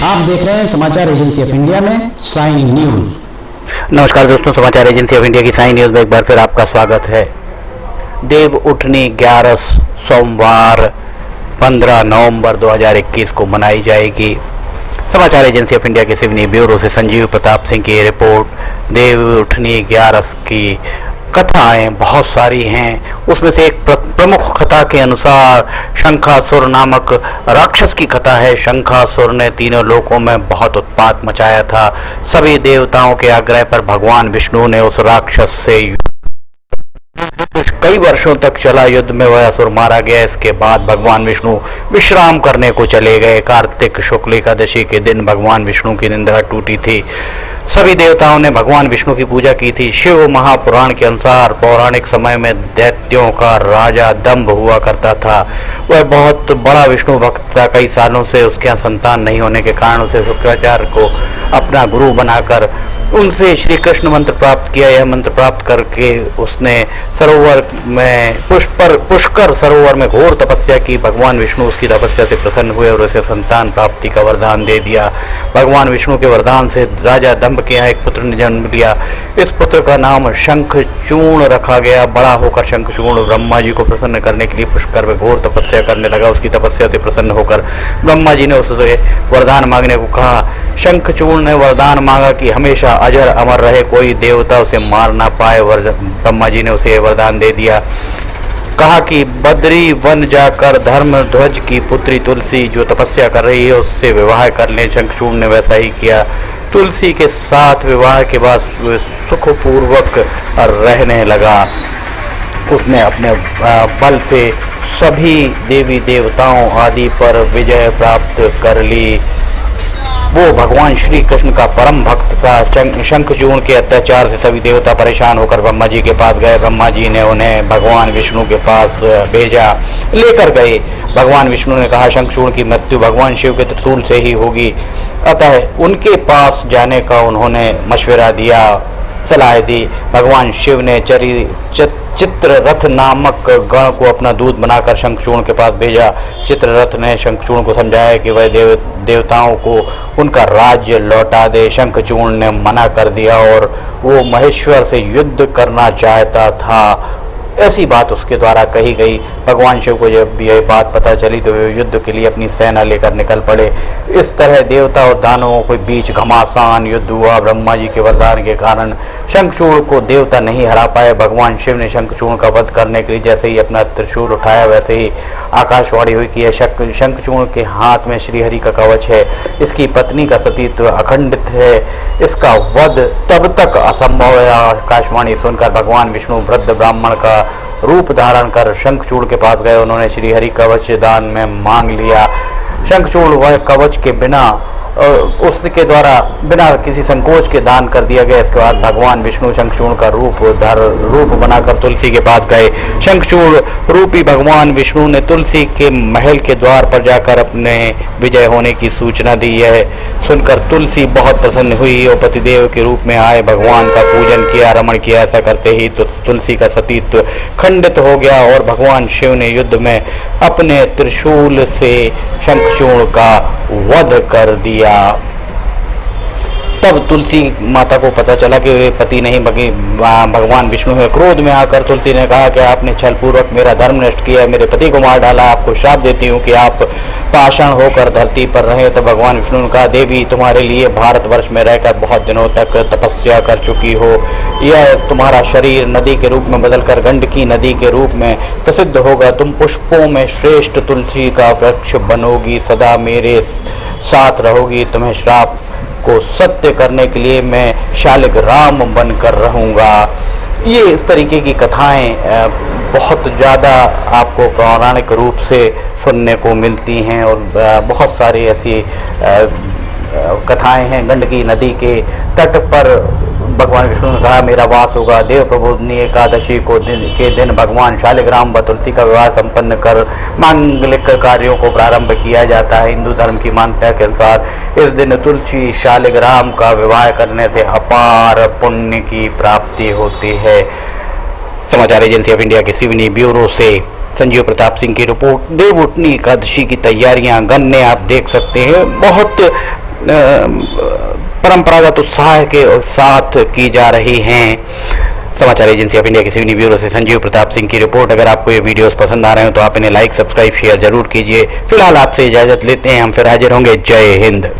आप देख रहे हैं समाचार एजेंसी ऑफ इंडिया में साइन न्यूज। नमस्कार दोस्तों, समाचार एजेंसी ऑफ इंडिया की साइन न्यूज में एक बार फिर आपका स्वागत है। देव उठनी 11 सोमवार 15 नवंबर 2021 को मनाई जाएगी। समाचार एजेंसी ऑफ इंडिया के सिवनी ब्यूरो से संजीव प्रताप सिंह की रिपोर्ट। देव उठनी 11 की कथाएं बहुत सारी हैं, उसमें से एक प्रमुख कथा के अनुसार शंखासुर नामक राक्षस की कथा है। शंखासुर ने तीनों लोकों में बहुत उत्पात मचाया था। सभी देवताओं के आग्रह पर भगवान विष्णु ने उस राक्षस से कई वर्षों तक चला युद्ध में वह असुर मारा गया। इसके बाद भगवान विष्णु विश्राम करने को चले गए। कार्तिक शुक्ल एकादशी के दिन भगवान विष्णु की निद्रा टूटी थी। सभी देवताओं ने भगवान विष्णु की पूजा की थी। शिव महापुराण के अनुसार पौराणिक समय में दैत्यों का राजा दंभ हुआ करता था। वह बहुत बड़ा विष्णु भक्त था। कई सालों से उसके यहाँ संतान नहीं होने के कारण उसे शुक्राचार्य को अपना गुरु बनाकर उनसे श्री कृष्ण मंत्र प्राप्त किया। यह मंत्र प्राप्त करके उसने सरोवर में पुष्कर सरोवर में घोर तपस्या की। भगवान विष्णु उसकी तपस्या से प्रसन्न हुए और उसे संतान प्राप्ति का वरदान दे दिया। भगवान विष्णु के वरदान से राजा दंभ के यहाँ एक पुत्र ने जन्म लिया। इस पुत्र का नाम शंखचूर्ण रखा गया। बड़ा होकर शंखचूर्ण ब्रह्मा जी को प्रसन्न करने के लिए पुष्कर में घोर तपस्या करने लगा। उसकी तपस्या से प्रसन्न होकर ब्रह्मा जी ने उससे वरदान मांगने को कहा। शंखचूर्ण ने वरदान मांगा कि हमेशा अजर अमर रहे, कोई देवता उसे मार ना पाए। ब्रह्मा जी ने उसे वरदान दे दिया। कहा कि बद्री वन जाकर धर्मध्वज की पुत्री तुलसी जो तपस्या कर रही है उससे विवाह कर ले। शंखचूर्ण ने वैसा ही किया। तुलसी के साथ विवाह के बाद सुखपूर्वक रहने लगा। उसने अपने बल से सभी देवी देवताओं आदि पर विजय प्राप्त कर ली। वो भगवान श्री कृष्ण का परम भक्त था। शंखचूर्ण के अत्याचार से सभी देवता परेशान होकर ब्रह्मा जी के पास गए। ब्रह्मा जी ने उन्हें भगवान विष्णु के पास भेजा, लेकर गए। भगवान विष्णु ने कहा शंखचूर्ण की मृत्यु भगवान शिव के त्रिशूल से ही होगी, अतः उनके पास जाने का उन्होंने मशवरा दिया, सलाह दी। भगवान शिव ने चित्ररथ नामक गण को अपना दूत बनाकर शंखचूर्ण के पास भेजा। चित्ररथ ने शंखचूर्ण को समझाया कि वह देवताओं को उनका राज्य लौटा दे। शंखचूर्ण ने मना कर दिया और वो महेश्वर से युद्ध करना चाहता था, ऐसी बात उसके द्वारा कही गई। भगवान शिव को जब यह बात पता चली तो वे युद्ध के लिए अपनी सेना लेकर निकल पड़े। इस तरह देवता और दानवों के बीच घमासान युद्ध हुआ। ब्रह्मा जी के वरदान के कारण शंखचूर्ण को देवता नहीं हरा पाए। भगवान शिव ने शंखचूर्ण का वध करने के लिए जैसे ही अपना त्रिशूल उठाया वैसे ही आकाशवाणी हुई कि शंखचूर्ण के हाथ में श्रीहरि का कवच है। इसकी पत्नी का सतीत्व अखंडित है। इसका वध तब तक असंभव है। आकाशवाणी सुनकर भगवान विष्णु वृद्ध ब्राह्मण का रूप धारण कर शंखचूर्ण के पास गए। उन्होंने श्रीहरि कवच दान में मांग लिया। शंखचूर्ण वह कवच के बिना उसके द्वारा बिना किसी संकोच के दान कर दिया गया। इसके बाद भगवान विष्णु शंखचूर्ण का रूप बनाकर तुलसी के पास गए। शंखचूर्ण रूपी भगवान विष्णु ने तुलसी के महल के द्वार पर जाकर अपने विजय होने की सूचना दी। यह सुनकर तुलसी बहुत प्रसन्न हुई और पतिदेव के रूप में आए भगवान का पूजन किया, रमण किया। ऐसा करते ही तो तुलसी का सतीत्व खंडित हो गया और भगवान शिव ने युद्ध में अपने त्रिशूल से शंखचूर्ण का वध कर दिया। तब तुलसी माता को पता चला कि वे पति नहीं भगवान विष्णु है। क्रोध में आकर तुलसी ने कहा कि आपने छलपूर्वक मेरा धर्म नष्ट किया, मेरे पति को मार डाला। आपको श्राप देती हूँ कि आप पाषाण होकर धरती पर रहे। तो भगवान विष्णु ने कहा देवी तुम्हारे लिए भारतवर्ष में रहकर बहुत दिनों तक तपस्या कर चुकी हो। यह तुम्हारा शरीर नदी के रूप में बदलकर गंडकी नदी के रूप में प्रसिद्ध होगा। तुम पुष्पों में श्रेष्ठ तुलसी का वृक्ष बनोगी, सदा मेरे साथ रहोगी। तुम्हें श्राप को सत्य करने के लिए मैं शालिग्राम बनकर रहूँगा। ये इस तरीके की कथाएं बहुत ज़्यादा आपको पौराणिक रूप से सुनने को मिलती हैं और बहुत सारी ऐसी कथाएं हैं। गंडकी नदी के तट पर भगवान विष्णु ने कहा मेरा वास होगा। देव प्रबोधनी एकादशी के दिन भगवान शालिग्राम व तुलसी का विवाह संपन्न कर मांगलिक कार्यों को प्रारंभ किया जाता है। हिंदू धर्म की मान्यता के अनुसार इस दिन तुलसी शालिग्राम का विवाह करने से अपार पुण्य की प्राप्ति होती है। समाचार एजेंसी ऑफ इंडिया के सिवनी ब्यूरो से संजीव प्रताप सिंह की रिपोर्ट। देवउठनी एकादशी की तैयारियां गन्ने आप देख सकते हैं, बहुत परंपरागत उत्साह के साथ की जा रही हैं। समाचार एजेंसी ऑफ इंडिया के सिवनी ब्यूरो से संजीव प्रताप सिंह की रिपोर्ट। अगर आपको ये वीडियोस पसंद आ रहे हो तो आप इन्हें लाइक, सब्सक्राइब, शेयर जरूर कीजिए। फिलहाल आपसे इजाजत लेते हैं, हम फिर हाजिर होंगे। जय हिंद।